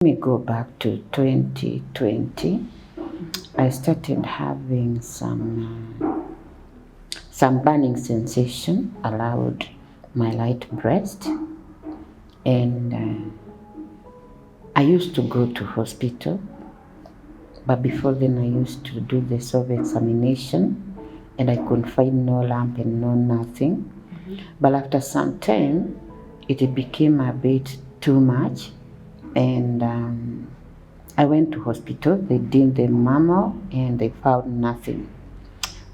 Let me go back to 2020. I started having some burning sensation around my right breast, and I used to go to hospital, but before then I used to do the self-examination, and I couldn't find no lump and no nothing. But after some time, it became a bit too much, and I went to hospital. They did the mammo and they found nothing.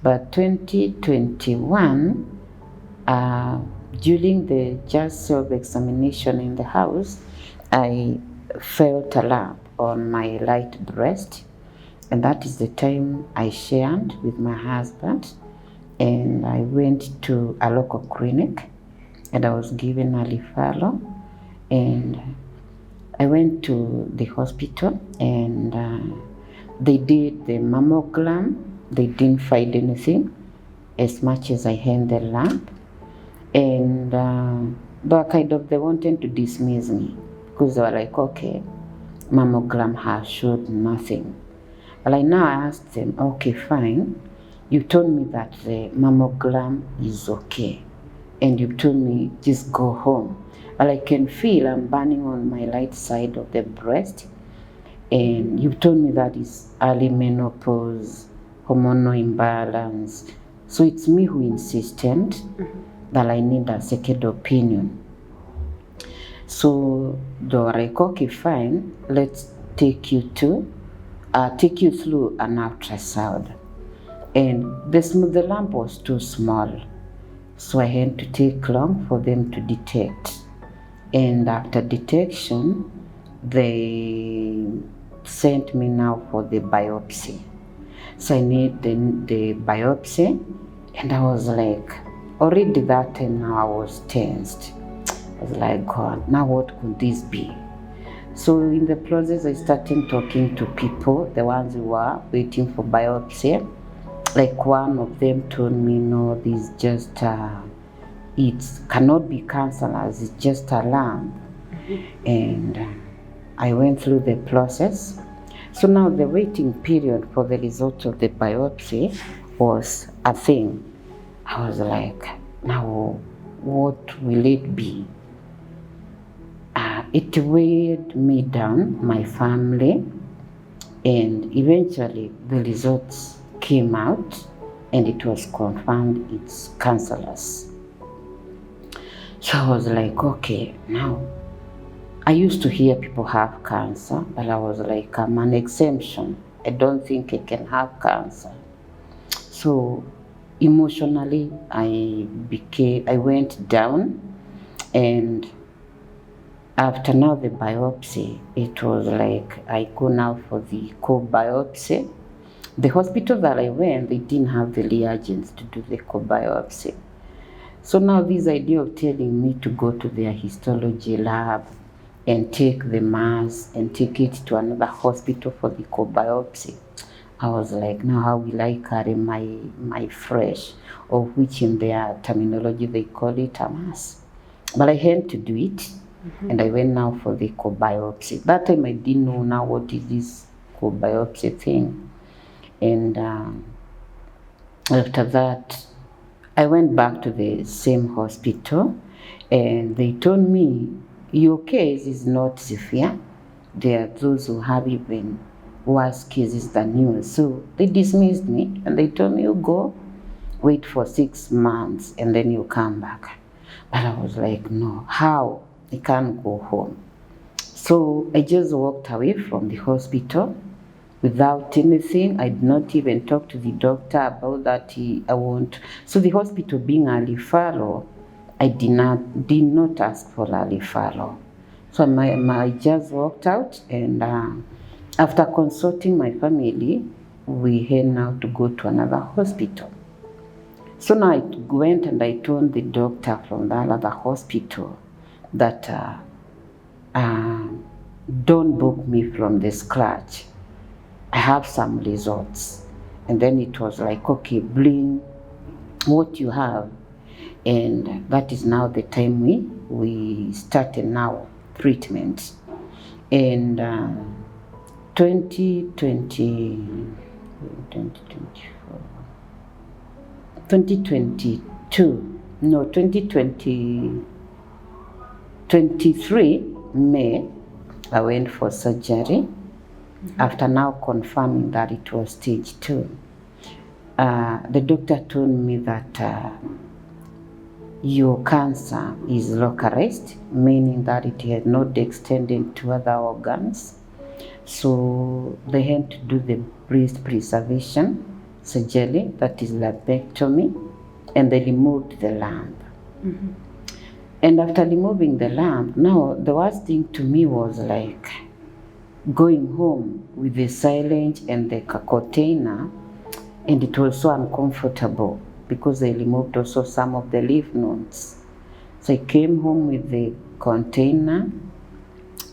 But 2021, during the just self-examination in the house, I felt a lump on my right breast, and that is the time I shared with my husband, and I went to a local clinic, and I was given a referral, and I went to the hospital, and they did the mammogram. They didn't find anything as much as I had the lump, and they wanted to dismiss me because they were like, okay, mammogram has showed nothing. But I now asked them, okay, fine, you told me that the mammogram is okay, and you told me just go home. But I can feel I'm burning on my right side of the breast, and you told me that is early menopause, hormonal imbalance. So it's me who insisted that I need a second opinion. So they were like, okay, fine, let's take you through an ultrasound. And the lump was too small, so I had to take long for them to detect. And after detection, they sent me now for the biopsy. So I need the biopsy, and I was like, already that time now I was tensed. I was like, God, now what could this be? So in the process, I started talking to people, the ones who were waiting for biopsy. Like one of them told me, no, this just, it cannot be cancerous, it's just a lump. And I went through the process. So now the waiting period for the result of the biopsy was a thing. I was like, now what will it be? It weighed me down, my family, and eventually the results came out, and it was confirmed it's cancerous. So I was like, okay, now I used to hear people have cancer, but I was like, I'm an exemption. I don't think I can have cancer. So emotionally, I went down, and after now the biopsy, it was like I go now for the core biopsy. The hospital that I went, they didn't have the reagents to do the core biopsy. So now this idea of telling me to go to their histology lab and take the mass and take it to another hospital for the core biopsy, I was like, now how will I carry my fresh, of which in their terminology they call it a mass. But I had to do it, and I went now for the core biopsy. That time I didn't know now what is this core biopsy thing. And after that, I went back to the same hospital, and they told me, your case is not severe. There are those who have even worse cases than yours. So they dismissed me, and they told me, you go, wait for 6 months, and then you come back. But I was like, no, how? I can't go home. So I just walked away from the hospital without anything. I did not even talk to the doctor about that So the hospital being a referral, I did not ask for a referral. So I just walked out, and after consulting my family, we had now to go to another hospital. So now I went and I told the doctor from the other hospital that don't book me from the scratch. I have some results. And then it was like, okay, bring what you have. And that is now the time we started now treatment. And 2020, 2024, 2022, no, 2023, May, I went for surgery after now confirming that it was stage 2. The doctor told me that your cancer is localized, meaning that it had not extended to other organs. So they had to do the breast preservation surgery, that is lobectomy, and they removed the lump. And after removing the lump, now the worst thing to me was like going home with the syringe and the container, and it was so uncomfortable because they removed also some of the lymph nodes. So I came home with the container,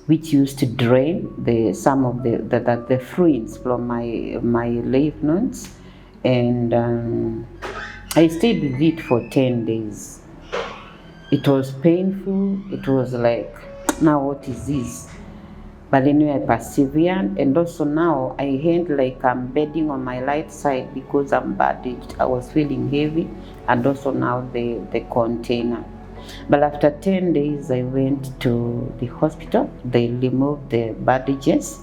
which used to drain some of the fluids from my lymph nodes, and I stayed with it for 10 days. It was painful. It was like, now what is this? But anyway, I persevered, and also now I had like I'm bedding on my right side because I'm bandaged. I was feeling heavy, and also now the container. But after 10 days, I went to the hospital. They removed the bandages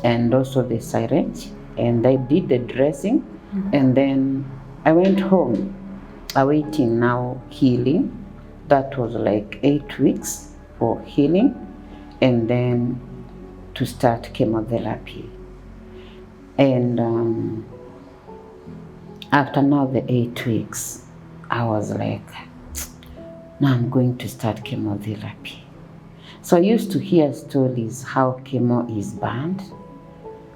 and also the syringe, and I did the dressing, and then I went home, awaiting now healing. That was like 8 weeks for healing, and then to start chemotherapy. And after now the 8 weeks, I was like, now I'm going to start chemotherapy. So I used to hear stories how chemo is banned.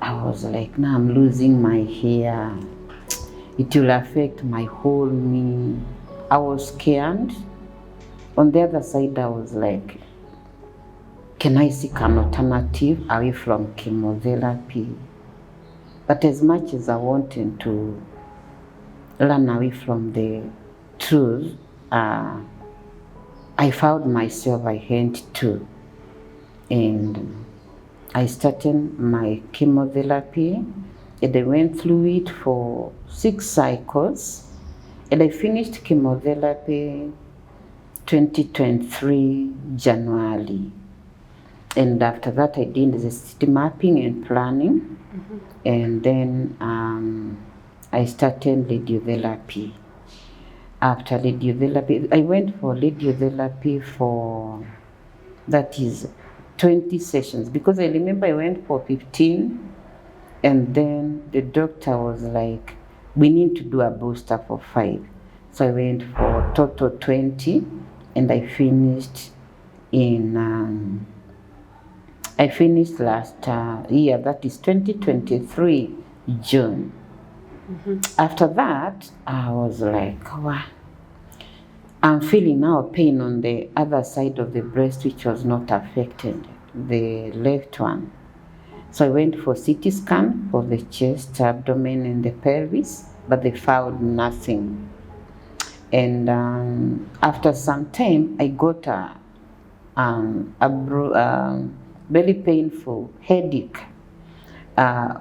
I was like, now I'm losing my hair. It will affect my whole me. I was scared. On the other side, I was like, can I seek an alternative away from chemotherapy? But as much as I wanted to run away from the truth, I found myself I had to. And I started my chemotherapy, and I went through it for 6 cycles, and I finished chemotherapy 2023 January. And after that, I did the city mapping and planning, and then I started radiotherapy. After radiotherapy, I went for radiotherapy for, that is 20 sessions, because I remember I went for 15, and then the doctor was like, we need to do a booster for 5. So I went for total 20, and I finished in, I finished last year, that is 2023 June. After that, I was like, wow, I'm feeling now pain on the other side of the breast, which was not affected, the left one. So I went for CT scan for the chest, abdomen, and the pelvis, but they found nothing. And after some time, I got a very painful headache,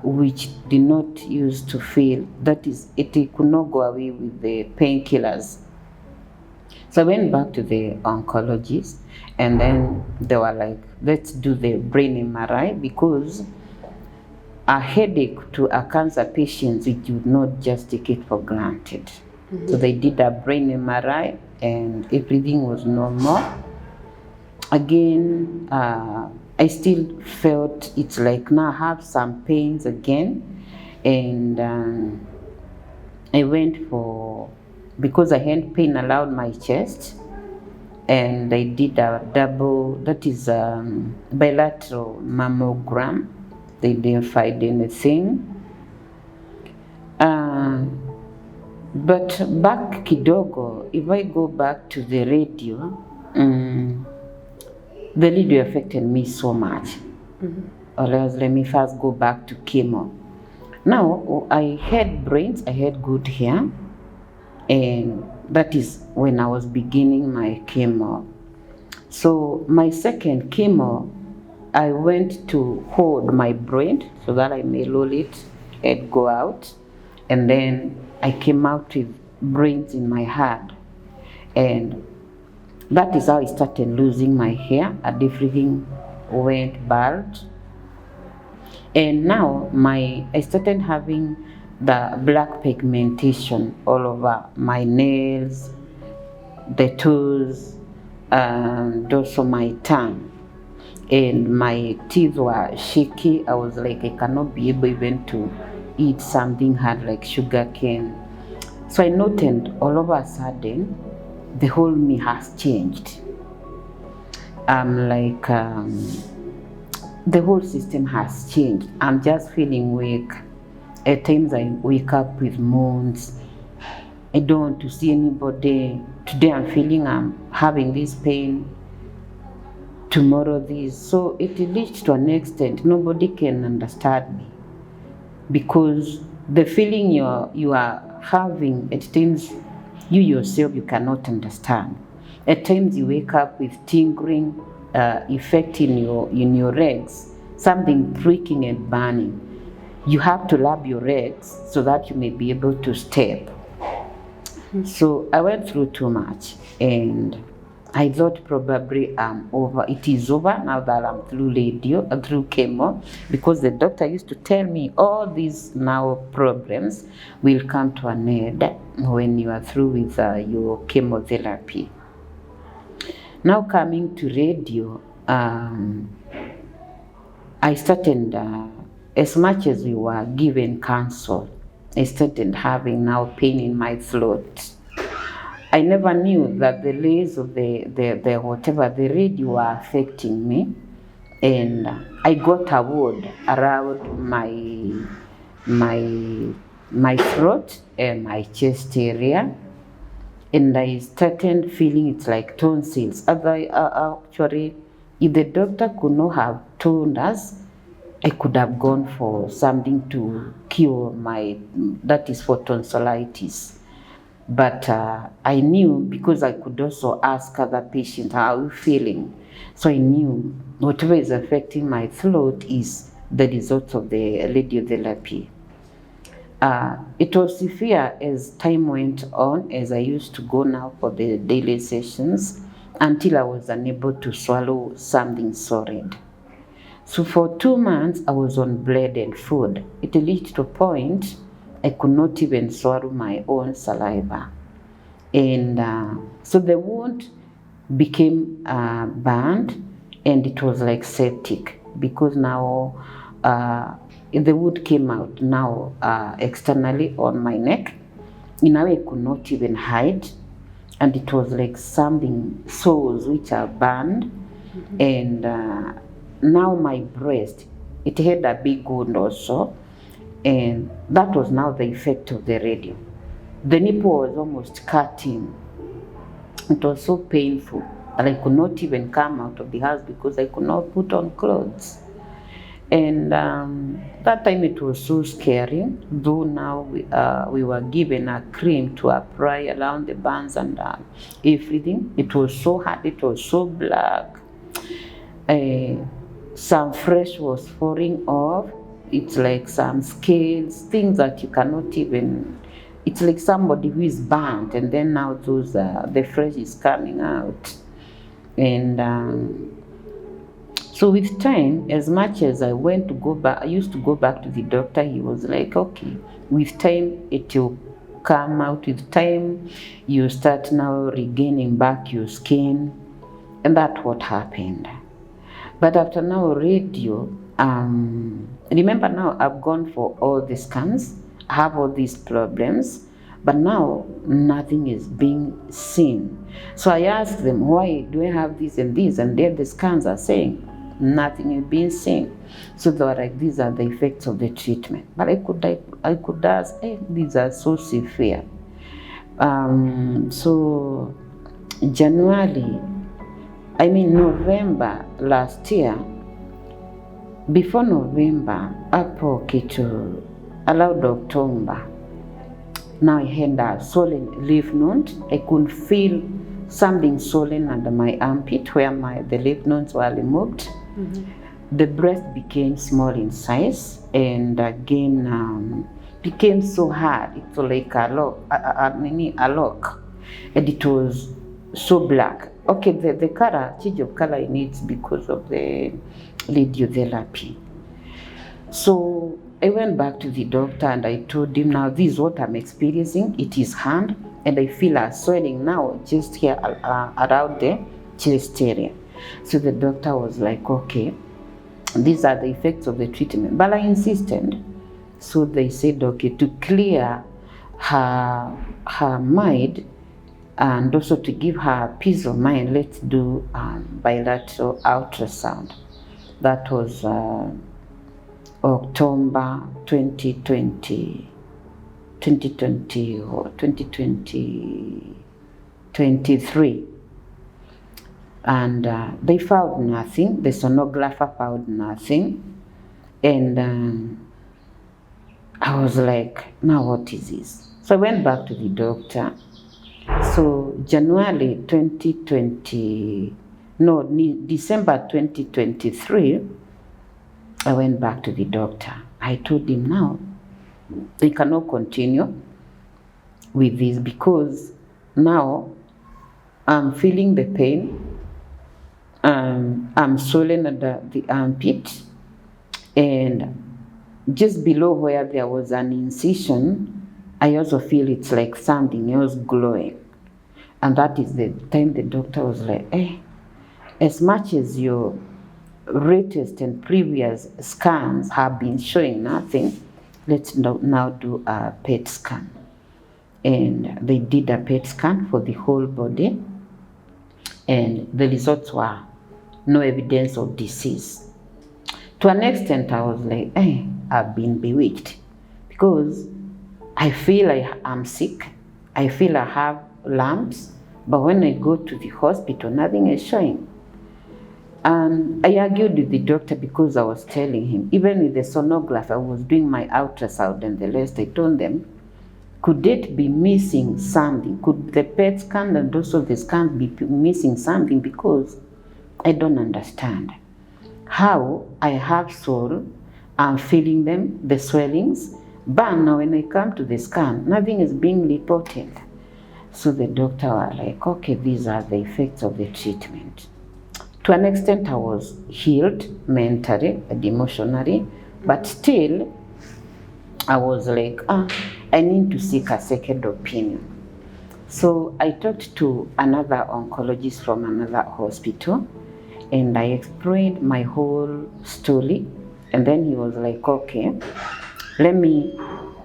which did not used to feel, that is, it could not go away with the painkillers. So I went back to the oncologist, and then they were like, let's do the brain MRI, because a headache to a cancer patient, you would not just take it for granted. So they did a brain MRI, and everything was normal. Again, I still felt it's like now I have some pains again, and I went for, because I had pain around my chest, and I did a double, that is bilateral mammogram. They didn't find anything. But back kidogo, if I go back to the radio, the radio affected me so much. Or else let me first go back to chemo. Now, I had brains, I had good hair, and that is when I was beginning my chemo. So my second chemo, I went to hold my brain so that I may roll it and go out. And then I came out with brains in my head. And that is how I started losing my hair and everything went bald. And now I started having the black pigmentation all over my nails, the toes, and also my tongue. And my teeth were shaky. I was like, I cannot be able even to eat something hard like sugar cane. So I noted all of a sudden, the whole me has changed. I'm like, the whole system has changed. I'm just feeling weak. At times I wake up with moans. I don't want to see anybody. Today I'm feeling I'm having this pain. Tomorrow this. So it reached to an extent nobody can understand me, because the feeling you are having, at times you yourself you cannot understand. At times you wake up with tingling effect in your legs, something pricking and burning. You have to rub your legs so that you may be able to step. So I went through too much, and I thought probably over. It is over now that I'm through through chemo, because the doctor used to tell me all these now problems will come to an end when you are through with your chemotherapy. Now coming to radio, I started, as much as we were given counsel, I started having now pain in my throat. I never knew that the rays of the whatever, the radio were affecting me. And I got a wound around my throat and my chest area. And I started feeling it's like tonsils. Actually, if the doctor could not have told us, I could have gone for something to cure that is for tonsillitis. But I knew, because I could also ask other patients, how are you feeling? So I knew whatever is affecting my throat is the result of the radiotherapy. It was severe as time went on, as I used to go now for the daily sessions, until I was unable to swallow something solid. So for 2 months, I was on bread and food. It reached to a point I could not even swallow my own saliva. And so the wound became burned, and it was like septic, because now the wound came out now externally on my neck. In a way, I could not even hide, and it was like something, sores which are burned. Mm-hmm. And now my breast, it had a big wound also, and that was now the effect of the radio. The nipple was almost cutting. It was so painful that I could not even come out of the house because I could not put on clothes. And that time it was so scary, though now we were given a cream to apply around the burns and everything. It was so hard, it was so black. Some flesh was falling off. It's like some scales, things that you cannot even, it's like somebody who is burnt, and then now the flesh is coming out. And so with time, as much as I used to go back to the doctor, he was like, okay, with time it will come out. With time, you start now regaining back your skin. And that's what happened. But after now radio, remember now I've gone for all the scans, I have all these problems, but now nothing is being seen. So I asked them, why do I have this and this? And then the scans are saying nothing is being seen. So they were like, these are the effects of the treatment. But I could ask, hey, these are so severe. So November last year, before November, hapo kitu allowed October, now I had a swollen lymph node. I could feel something swollen under my armpit where the lymph nodes were removed. Mm-hmm. the breast became small in size, and again became so hard. It's like a lock, and it was so black. Okay, the color, change of color in it because of the radiotherapy. So I went back to the doctor and I told him, now this is what I'm experiencing. It is hand, and I feel a swelling now just here around the chest area. So the doctor was like, okay, these are the effects of the treatment. But I insisted. So they said, okay, to clear her mind and also to give her peace of mind, let's do bilateral ultrasound. That was October 2020 or 2023. And they found nothing. The sonographer found nothing. And I was like, now what is this? So I went back to the doctor. So December 2023, I went back to the doctor. I told him, now we cannot continue with this because now I'm feeling the pain. I'm swollen at the armpit, and just below where there was an incision, I also feel it's like something else glowing. And that is the time the doctor was like, as much as your latest and previous scans have been showing nothing, let's now do a PET scan. And they did a PET scan for the whole body, and the results were no evidence of disease. To an extent, I was like, I've been bewitched, because I feel I'm sick. I feel I have lumps, but when I go to the hospital, nothing is showing. And I argued with the doctor because I was telling him, even with the sonographer, I was doing my ultrasound and the rest, I told them, could it be missing something? Could the PET scan and also the scan be missing something? Because I don't understand how I have soul, I'm feeling them, the swellings, but now when I come to the scan, nothing is being reported. So the doctor was like, okay, these are the effects of the treatment. To an extent, I was healed mentally and emotionally, but still, I was like, I need to seek a second opinion. So I talked to another oncologist from another hospital, and I explained my whole story. And then he was like, okay, let me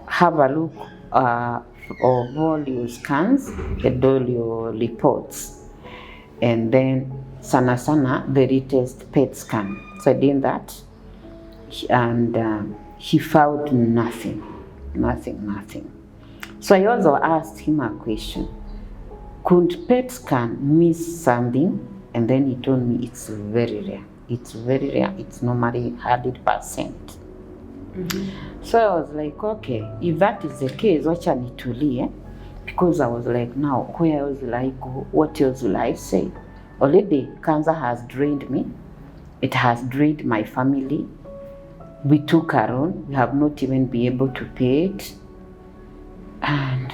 have a look of all your scans and all your reports. And then sana the latest PET scan. So I did that, and he found nothing. So I also asked him a question. Could PET scan miss something? And then he told me it's very rare. It's very rare. It's normally 100%. Mm-hmm. So I was like, okay, if that is the case, wacha nitulie, because I was like, now where else will I go? What else will I say? Already cancer has drained me. It has drained my family. We took our own. We have not even been able to pay it. And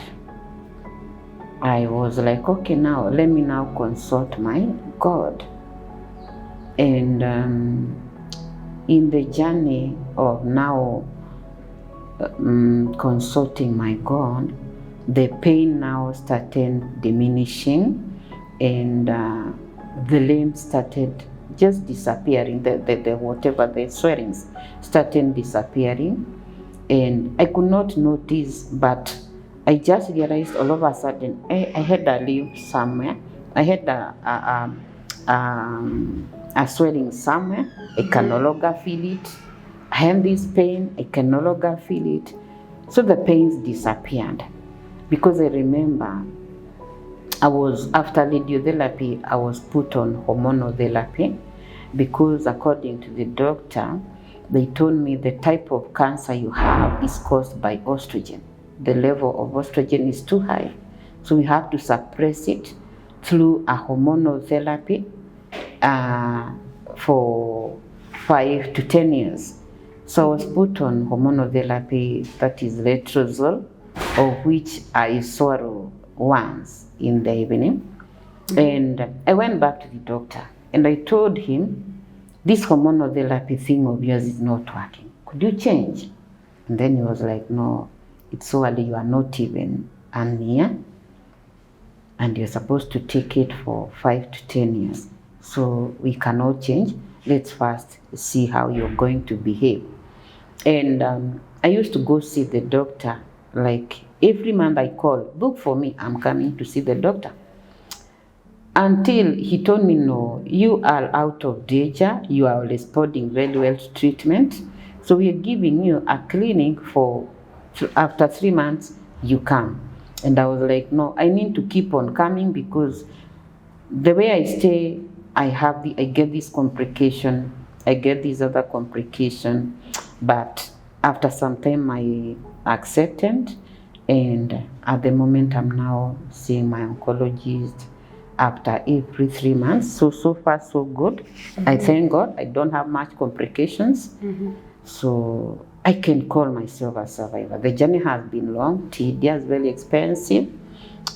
I was like, okay, now let me now consult my God. And in the journey of now consulting my God, the pain now started diminishing, and the limbs started just disappearing. The whatever the swellings started disappearing, and I could not notice, but I just realized all of a sudden I had a limp somewhere. I had a swelling somewhere. I can no longer feel it. I have this pain. I can no longer feel it. So the pains disappeared, because I remember after radiotherapy, I was put on hormonal therapy, because according to the doctor, they told me the type of cancer you have is caused by estrogen. The level of estrogen is too high. So we have to suppress it through a hormonal therapy for 5 to 10 years. So I was put on hormonal therapy, that is letrozole, of which I swallow once in the evening. And I went back to the doctor and I told him, this hormonal therapy thing of yours is not working. Could you change? And then he was like, no, it's so early, you are not even an year. And you're supposed to take it for 5 to 10 years. So we cannot change. Let's first see how you're going to behave. And I used to go see the doctor, like every month I call, book for me, I'm coming to see the doctor. Until he told me, no, you are out of danger, you are responding very well to treatment. So we are giving you a clinic for, after 3 months, you come. And I was like, no, I need to keep on coming because the way I stay, I get this complication, I get this other complication. But after some time, I accepted, and at the moment, I'm now seeing my oncologist after every 3 months. So far, so good. I thank God I don't have much complications. So I can call myself a survivor. The journey has been long, tedious, very expensive,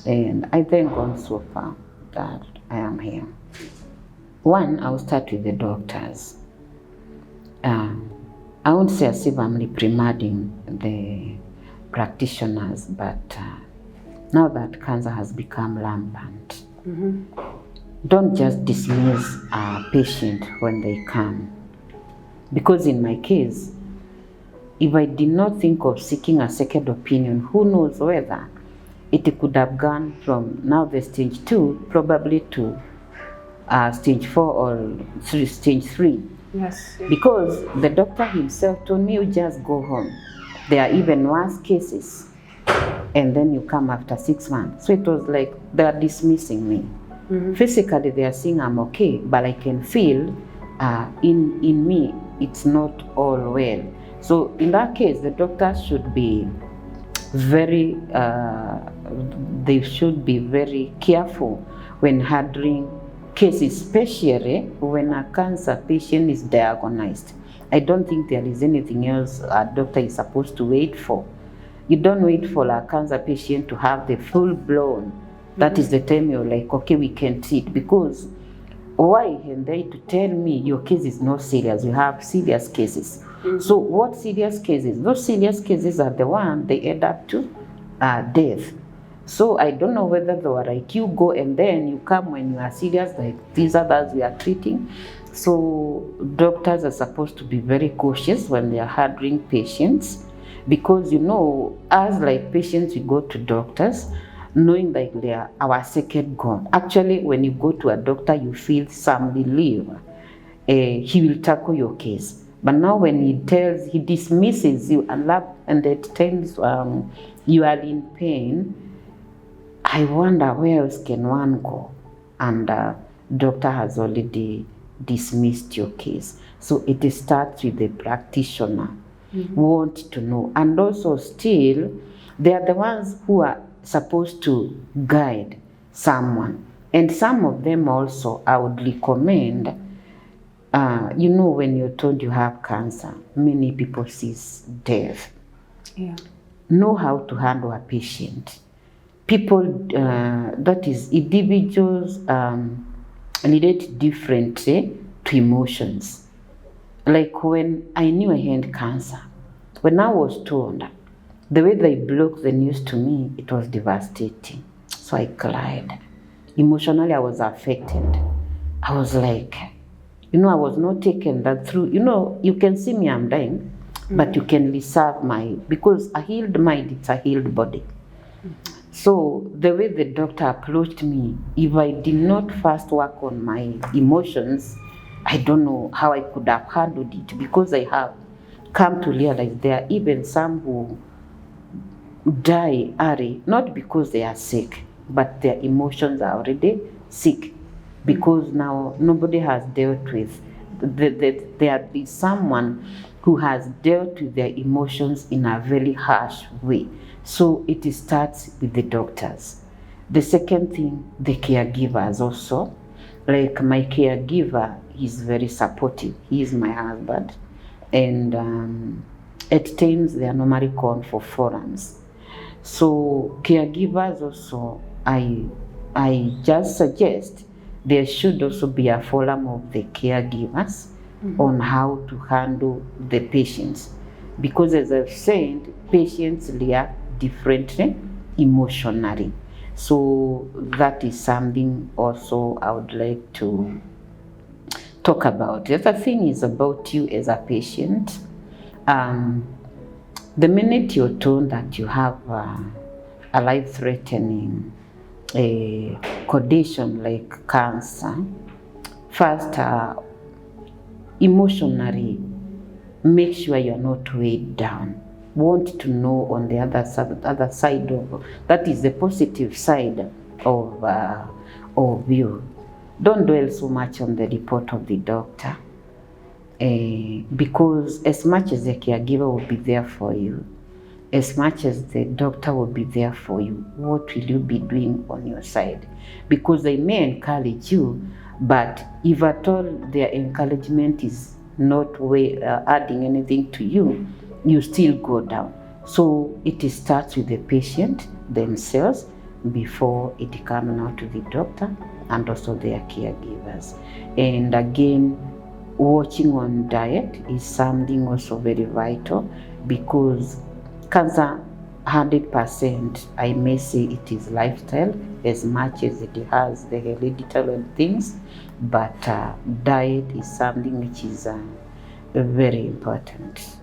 and I thank God so far that I am here. One, I'll start with the doctors. I won't say as if I'm reprimanding the practitioners, but now that cancer has become rampant, don't just dismiss a patient when they come. Because in my case, if I did not think of seeking a second opinion, who knows whether it could have gone from now the stage 2 probably to stage 4 or stage 3. Yes. Because the doctor himself told me, you just go home. There are even worse cases. And then you come after 6 months. So it was like they are dismissing me. Physically, they are saying I'm okay, but I can feel in me, it's not all well. So in that case, the doctor should be very, they should be very careful when handling cases, especially when a cancer patient is diagnosed. I don't think there is anything else a doctor is supposed to wait for. You don't wait for a cancer patient to have the full blown. That is the time you're like, okay, we can treat. Because why and they to tell me your case is not serious, you have serious cases. So what serious cases? Those serious cases are the ones they end up to death. So I don't know whether they were like, you go and then you come when you are serious, like these others we are treating. So doctors are supposed to be very cautious when they are handling patients, because you know, as like patients, we go to doctors knowing like they are our second God. Actually, when you go to a doctor, you feel some relief. He will tackle your case. But now when he dismisses you and at times you are in pain, I wonder where else can one go? And doctor has already dismissed your case. So it starts with the practitioner want to know. And also still, they are the ones who are supposed to guide someone. And some of them also, I would recommend, you know, when you're told you have cancer, many people see death. Yeah. Know how to handle a patient. People, that is, individuals relate differently to emotions. Like when I knew I had cancer, when I was told, the way they broke the news to me, it was devastating. So I cried. Emotionally, I was affected. I was like, you know, I was not taken that through. You know, you can see me, I'm dying, but you can reserve because a healed mind, it's a healed body. So the way the doctor approached me, if I did not first work on my emotions, I don't know how I could have handled it, because I have come to realize there are even some who die early, not because they are sick, but their emotions are already sick, because now nobody has dealt with, there is someone who has dealt with their emotions in a very harsh way. So it starts with the doctors. The second thing, the caregivers also. Like my caregiver, he's very supportive. He is my husband, and at times they are normally called for forums. So caregivers also, I just suggest there should also be a forum of the caregivers on how to handle the patients, because as I've said, patients react differently emotionally. So that is something also I would like to talk about. The other thing is about you as a patient. The minute you're told that you have a life-threatening condition like cancer, first, emotionally, make sure you're not weighed down. Want to know on the other side of, that is the positive side of you. Don't dwell so much on the report of the doctor, because as much as the caregiver will be there for you, as much as the doctor will be there for you, what will you be doing on your side? Because they may encourage you, but if at all their encouragement is not adding anything to you, you still go down. So it starts with the patient themselves before it comes out to the doctor and also their caregivers. And again, watching on diet is something also very vital, because cancer, 100%, I may say it is lifestyle as much as it has the hereditary things, but diet is something which is very important.